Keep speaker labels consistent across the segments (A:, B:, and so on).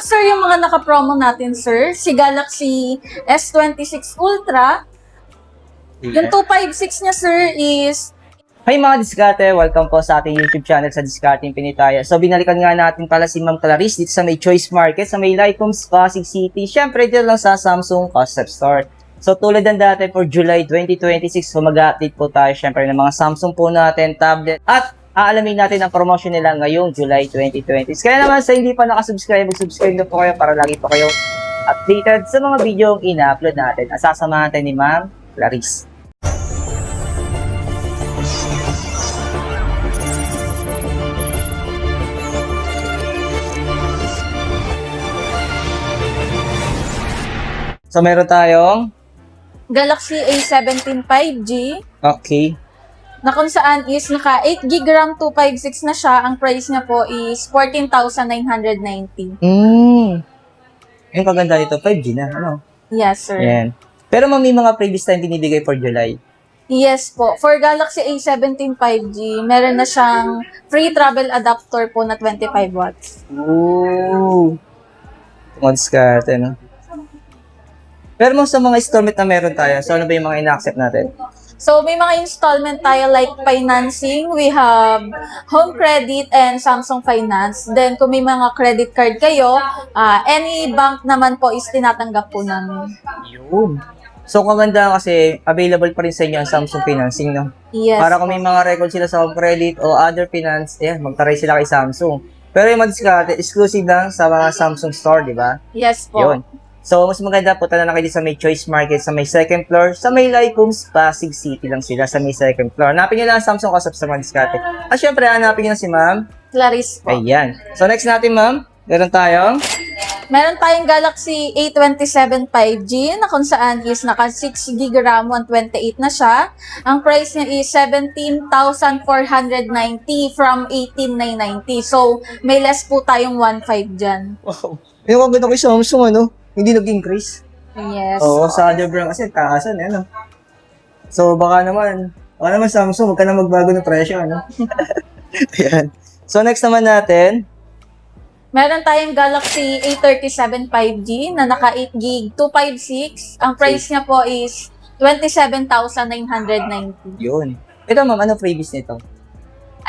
A: sir, yung mga naka-promo natin, sir. Si Galaxy S26 Ultra. Yung 256 niya, sir, is...
B: Hi mga diskarte! Welcome po sa ating YouTube channel sa Discarding Pinitaya. So binalikan nga natin pala si Ma'am Clarice dito sa may Choice Market, sa may Lycoms, Pasig City. Siyempre dito lang sa Samsung Concept Store. So tulad ng dati for July 2026, so mag-update po tayo siyempre ng mga Samsung po natin, tablet, at aalamin natin ang promotion nila ngayong July 2020. Kaya naman sa hindi pa nakasubscribe, mag-subscribe na po kayo para lagi po kayo updated sa mga video yung ina-upload natin. At sasamahan tayo ni Ma'am Clarice. So meron tayong
A: Galaxy A17 5G.
B: okay.
A: Na kung saan is naka 8GB RAM 256 na siya. Ang price niya po is 14,990.
B: Yung kaganda nito, 5G na, ano?
A: Yes, sir.
B: Yan. Pero may mga previous time binibigay for July.
A: Yes po. For Galaxy A17 5G, meron na siyang free travel adapter po na 25 watts.
B: Ooh. Months ka, no? Pero most sa mga installment na meron tayo, so ano ba yung mga ina-accept natin?
A: So, may mga installment tayo like financing. We have home credit and Samsung Finance. Then, kung may mga credit card kayo, any bank naman po is tinatanggap po namin.
B: Yun. So, kaganda kasi available pa rin sa inyo ang Samsung Financing, no?
A: Yes.
B: Para kung may mga record sila sa home credit o other finance, magtaray sila kay Samsung. Pero yung madiskarte, exclusive lang sa mga Samsung store, di ba?
A: Yes po.
B: Yun. So, mas maganda po na kayo sa may Choice Market, sa may second floor, sa may Lycoms, Pasig City lang sila, sa may second floor. Hanapin nyo lang ang Samsung Concept sa mga diskarte. At syempre, hanapin nyo na si Ma'am
A: Clarice po.
B: Ayan. So, next natin, Ma'am, meron tayong
A: Galaxy A27 5G na kung saan is naka 6GB RAM 128 na siya. Ang price niya is 17,490 from 18,990. So, may less po tayong 1.5 dyan.
B: wow. Yung maganda kay Samsung, ano? Hindi nag-increase.
A: Yes.
B: Oo, sa other brand kasi taasan, ano? So, baka naman Samsung, huwag ka na magbago ng presyo, ano? Ayan. So, next naman natin,
A: Meron tayong Galaxy A37 5G na naka 8GB 256. Ang price niya po is 27,990.
B: yun. Ito, Ma'am, ano previous nito?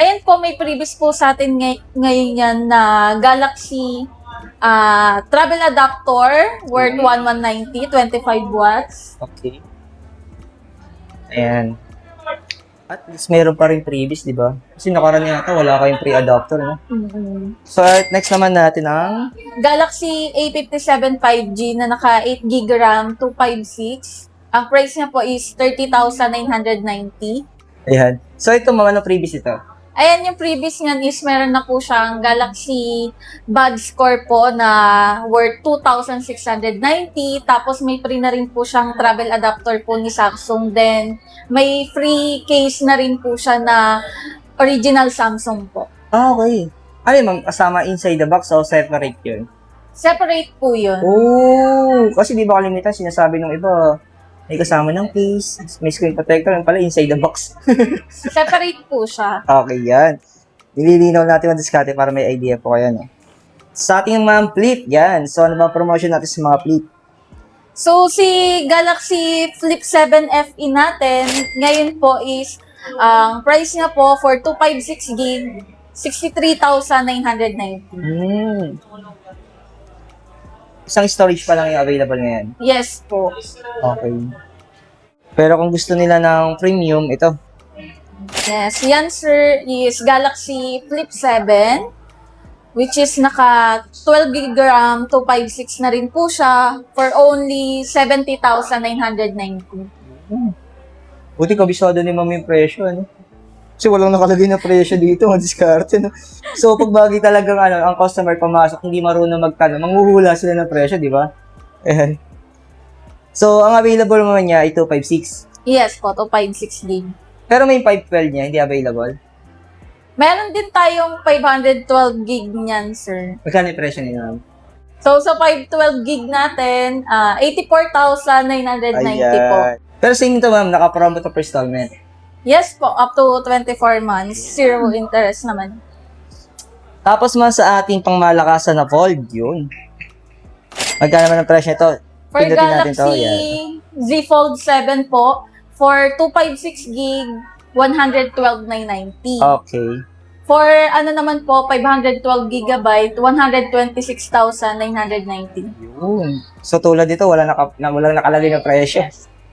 A: Ayan po, may previous po sa atin ngayon yan na Galaxy travel adapter worth 1190, 25 watts.
B: Okay. Ayan. At least meron pa rin previous, di ba? Kasi nakaraan yata, wala kayong pre-adapter, no? So, next naman natin ang
A: Galaxy A57 5G na naka 8GB RAM 256. Ang price niya po is 30,990.
B: ayan. So, ito, Ma'am, ano previous ito?
A: Ayan, yung previous niyan is meron na po siyang Galaxy Buds Core po na worth 2,690. Tapos may free na rin po siyang travel adapter po ni Samsung. Then may free case na rin po siya na original Samsung po.
B: Okay. Ano yun, Ma'am? Kasama inside the box o separate yun?
A: Separate po yun.
B: Oh! Kasi di ba kalimitan, sinasabi ng iba, may kasama ng case, may screen protector, yung pala inside the box.
A: Separate po siya.
B: Okay, yan. Nililinaw natin ang diskarte para may idea po kayo, no? Sa ating mga flip, yan. So, ano ba promotion natin sa mga flip?
A: So, si Galaxy Flip 7 FE natin, ngayon po is, ang price niya po for 256GB, 63,990.
B: Isang storage pa lang yung available ngayon.
A: Yes po.
B: Okay. Pero kung gusto nila ng premium, ito.
A: Yes, yan sir is Galaxy Flip 7, which is naka 12GB RAM 256 na rin po siya for only 70,990.
B: Buti kabisado ni Ma'am yung presyo, ano? Kasi walang nakalagay na presyo dito, ang diskarte, no? So, pag bagay talagang ang customer pumasok, hindi marunong magtanong, manghuhula sila ng presyo, di ba? Ayan. So, ang available naman niya ay 256.
A: Yes po, 256GB.
B: Pero may 512 niya, hindi available.
A: Meron din tayong 512GB niyan, sir.
B: Magkano yung presyo niya?
A: So, sa 512GB natin, 84,990 po.
B: Pero sa inyo to, Ma'am, naka-promo to per installment.
A: Yes po, up to 24 months. Zero interest naman.
B: Tapos man sa ating pangmalakasan na Fold, yun. Magkano naman ang presyo nito?
A: For
B: Pindutin natin to,
A: Galaxy Z Fold 7 po, for 256 gig, 112,990.
B: Okay.
A: For ano naman po, 512 gigabyte, 126,990.
B: Yun. So tulad dito, walang nakalagay na presyo.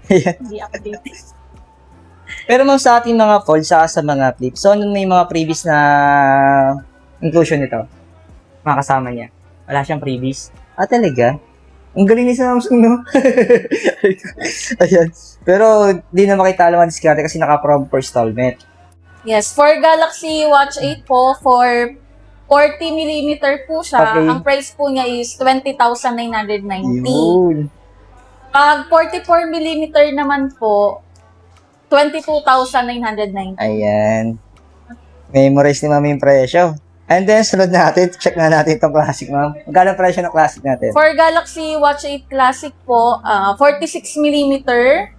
A: Hindi update.
B: Pero ma'am, sa ating mga fold, sa mga flip, so ano na yung mga previous na inclusion nito? Mga kasama niya. Wala siyang previous. Ah, talaga? Ang galing ni Samsung, no? Ayan. Pero, di na makita lang ang diskarte kasi naka-prom per installment.
A: Yes, for Galaxy Watch 8 po, for 40mm po siya,
B: Okay.
A: ang price po niya is 20,990.
B: Yun.
A: Pag 44mm naman po, 22,990.
B: Ayan. Memorize ni ma'am yung presyo. And then, sunod natin, check na natin itong classic, ma'am. Magkano ang presyo ng classic natin?
A: For Galaxy Watch 8 Classic po, 46mm,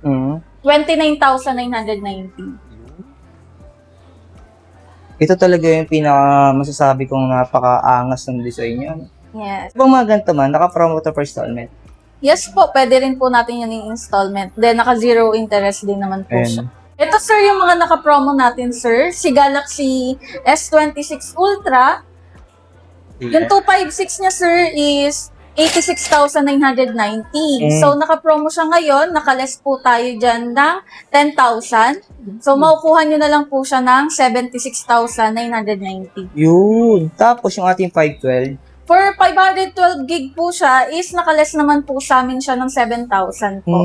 B: Mm.
A: 29,990.
B: Ito talaga yung pinaka masasabi kong napaka-angas ng design niya.
A: Yes.
B: Ibang mga ganito man, naka-promo to per installment.
A: Yes po, pwede rin po natin yun yung installment. Then, naka-zero interest din naman po siya.
B: Ayan.
A: Ito, sir, yung mga naka-promo natin, sir. Si Galaxy S26 Ultra. Yung 256 niya, sir, is 86,990. So, naka-promo siya ngayon. Naka-less po tayo dyan ng 10,000. So, makukuha nyo na lang po siya ng 76,990.
B: Yun. Tapos yung ating 512.
A: For 512 gig po siya, is naka-less naman po sa amin siya ng 7,000 po.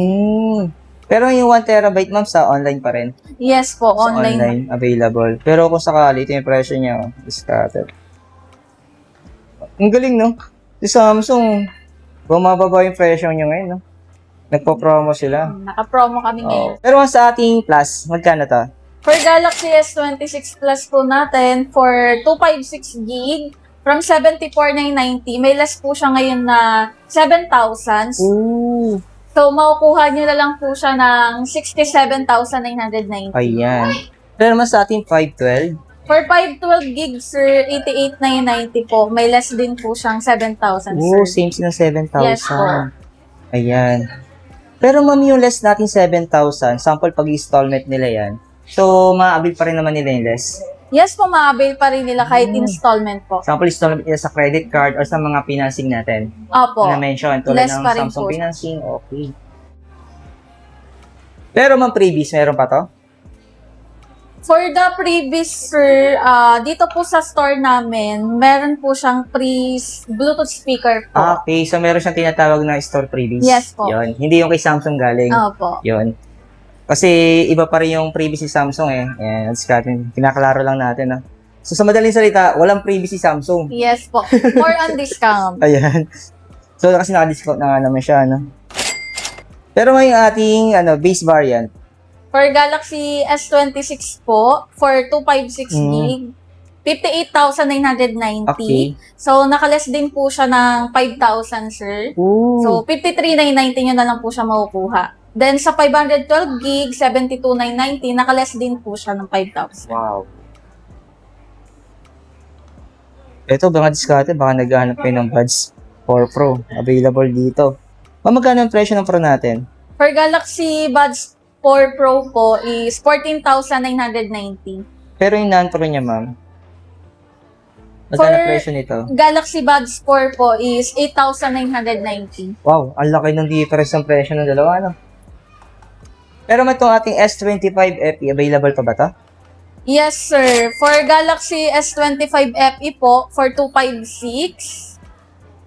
B: Pero yung 1 terabyte, ma'am, sa online pa rin.
A: Yes po,
B: Sa
A: online.
B: available. Pero kung sakali, ito yung presyo niya. Discounted. Ang galing, no? Si Samsung, bumababa yung presyo niya ngayon, no? Nagpo-promo sila.
A: Naka-promo kami ngayon.
B: Pero sa ating plus, magkano to?
A: For Galaxy S26 Plus po natin, for 256 gig, from 74,990, may less po siya ngayon na 7,000.
B: Ooh.
A: So, makukuha nyo na lang po siya ng 67,990.
B: Ayan. Pero mas sa ating 512,
A: For 512 gig, sir, 88,990 po. May less din po siyang 7,000, sir.
B: same silang 7,000.
A: Yes po.
B: Ayan. Pero ma'am, yung less natin 7,000, sample pag-installment nila yan. So, maabil pa rin naman nila yung less.
A: Yes po, ma-avail pa rin nila kahit installment po.
B: Sample installment nila sa credit card or sa mga financing natin.
A: Opo.
B: Na mention tulad
A: Less
B: ng
A: pa rin
B: Samsung
A: po.
B: financing, okay. Pero ma'am, previous, meron pa to?
A: For the previous, sir, dito po sa store namin, meron po siyang Bluetooth speaker po.
B: Okay, so meron siyang tinatawag na store previous.
A: Yes po.
B: Yun. Hindi yung kay Samsung galing.
A: Opo.
B: Yun. Kasi iba pa rin yung previous si Samsung eh. Ayan, kinaklaro lang natin. So sa madaling salita, walang previous si Samsung.
A: Yes po. More on discount.
B: Ayan. So kasi naka-discount na nga naman siya, no? Pero may ating base variant.
A: For Galaxy S26 po, for 256 gig, 58,990.
B: Okay.
A: So, nakaless din po siya ng 5,000, sir.
B: Ooh.
A: So, 53,990 nyo na lang po siya makukuha. Then, sa 512 gig, 72,990, nakaless din po siya ng 5,000.
B: Wow. Ito, baka discount, baka naghahanap kayo ng Buds 4 Pro. Available dito. Magkano ang presyo ng Pro natin?
A: For Galaxy Buds 4 Pro po is 14,990.
B: Pero yung non-Pro niya, ma'am. Magkano ang
A: For
B: presyo nito?
A: Galaxy Buds 4 po is 8,990.
B: Wow, ang laki ng difference ng presyo ng dalawa, no? Pero may itong ating S25 FE, available pa ba to?
A: Yes, sir. For Galaxy S25 FE po, for 256.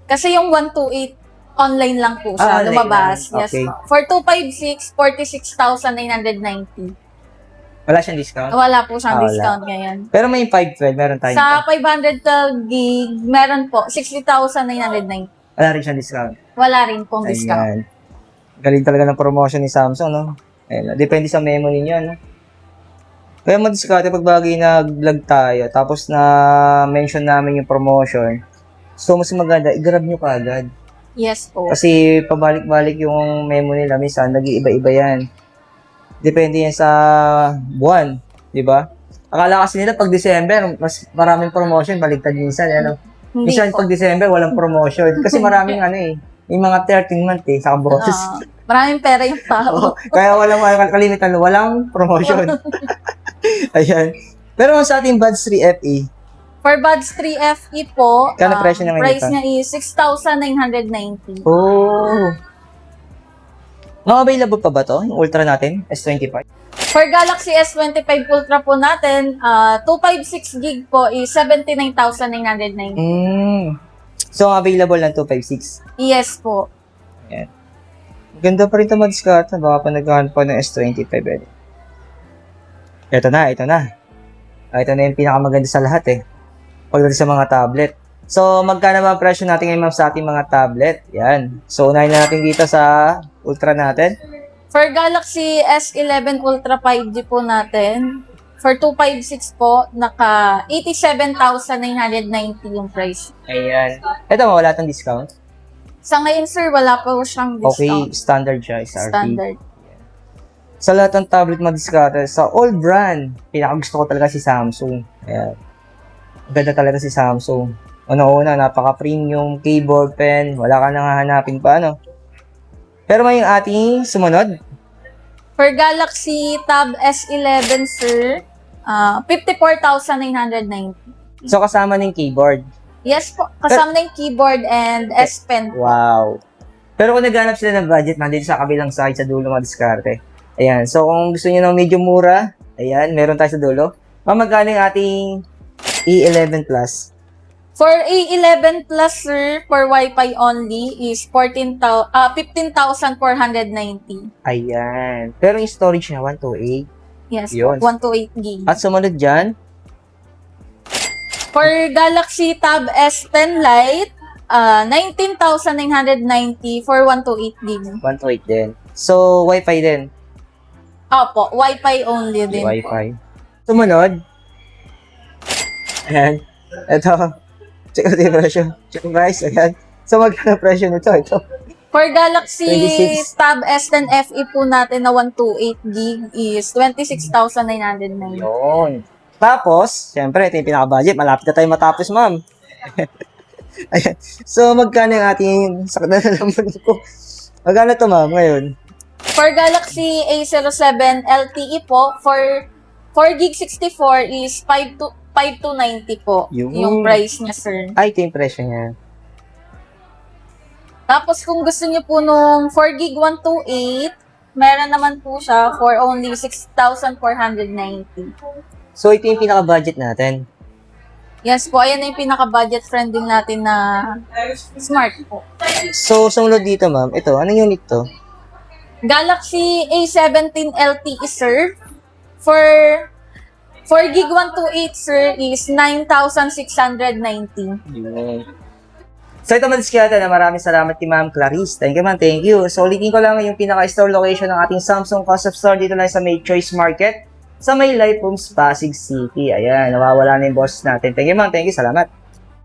A: Kasi yung 128, online lang po siya,
B: online
A: lumabas.
B: lang.
A: Yes
B: Okay.
A: po. For 256, 46,990.
B: Wala siyang discount?
A: Wala po siyang
B: Wala.
A: discount ngayon.
B: Pero may 512, meron tayo.
A: Sa 512 gig, meron po, 60,990.
B: Wala rin siyang discount.
A: Wala rin pong discount.
B: Ayan. Galing talaga ng promotion ni Samsung, no? Ayan, depende sa memo ninyo, no? Kaya mag-discount pag bagay nag-vlog tayo, tapos na mention namin yung promotion. So, mas maganda, i-grab nyo kaagad.
A: Yes po.
B: Kasi pabalik-balik yung memo nila, minsan nag-iiba-iba yan. Depende yan sa buwan, di ba? Akala kasi nila pag December, mas maraming promotion, baligtad minsan, ano.
A: Hindi
B: Minsan
A: po.
B: pag December, walang promotion. Kasi maraming ano eh, yung mga 13 month eh, saka boses.
A: Maraming pera yung
B: Oo,
A: tao.
B: kaya walang kalimitan, walang promotion. Ayan. Pero sa ating Buds 3 FE,
A: For Buds 3 FE po,
B: kano presyo na ngayon
A: price
B: ito?
A: niya is 6,990.
B: Oh. Mga available pa ba to? Yung Ultra natin? S25?
A: For Galaxy S25 Ultra po natin, 256 gig po is 79,990.
B: So, available lang 256.
A: Yes po.
B: Ganda pa rin ito madiskarte. Baka pa naghahanap pa ng S25. Eh. Ito na. Ito na yung pinakamaganda sa lahat eh. Pagdating sa mga tablet. So, magkano ba ang presyo natin ngayon ma'am sa ating mga tablet? Yan. So, unahin na natin dito sa Ultra natin.
A: For Galaxy S11 Ultra 5G po natin, for 256 po, naka 87,990 yung price.
B: Ayan. Ito mo, wala tong discount?
A: Sa ngayon, sir, wala po siyang
B: Okay,
A: discount.
B: standard siya. SRP.
A: Standard.
B: Sa lahat ng tablet madiskarte, sa all brand, pinakagusto ko talaga si Samsung. Ayan. Ganda talaga si Samsung. Una-una, napaka-premium, keyboard, pen, wala ka nang hahanapin pa, ano? Pero may yung ating sumunod.
A: For Galaxy Tab S11, sir, 54,990.
B: So, kasama ng keyboard.
A: Yes po, kasama na yung keyboard and S Pen.
B: Wow. Pero kung naghanap sila ng budget, nandito sa kabilang side sa dulo madiskarte. Ayan. So, kung gusto niyo ng medyo mura, ayan, meron tayo sa dulo. Magkano yung ating E11 Plus?
A: For A11 Plus, sir, for Wi-Fi only is 15,490.
B: Ayan. Pero yung storage niya, 128.
A: Yes
B: Yun.
A: po, 128 gig.
B: At sumunod dyan,
A: For Galaxy Tab S10 Lite, 19,990 for 128 gig.
B: 128 din. So, Wi-Fi din.
A: Opo, Wi-Fi only din po.
B: Wi-Fi. Sumunod. Ayan. Ito. Check out yung presyo. Check yung price. Ayan. So, magkano presyo nito? Ito.
A: For Galaxy
B: 26.
A: Tab S10 FE po natin na 128 gig is 26,990.
B: Yun. Tapos, syempre, ito yung pinaka-budget. Malapit na tayo matapos, ma'am. Ayan. So, magkano yung ating sakit na nalaman ko? Magkano to, ma'am, ngayon?
A: For Galaxy A07 LTE po, for 4 gig 64 is 5,290 po.
B: Yun.
A: Yung price niya, sir.
B: Ay, ito yung presyo niya.
A: Tapos kung gusto niyo po nung 4 gig 128, meron naman po siya for only 6,490.
B: So, ito yung pinaka-budget natin.
A: Yes po, ayan na yung pinaka-budget friendly natin na smart po.
B: So, sumunod dito, ma'am. Ito, anong unit to?
A: Galaxy A17 LTE, sir. For 4 gig 128, sir, is 9,690.
B: Yun. So, ito madiskarte na maraming salamat kay Ma'am Clarice. Thank you, ma'am. Thank you. So, ulitin ko lang yung pinaka-store location ng ating Samsung Concept Store dito lang sa May Choice Market sa may Life Homes, Pasig City. Ayan, nawawala na yung boss natin. Thank you, ma'am. Thank you. Salamat.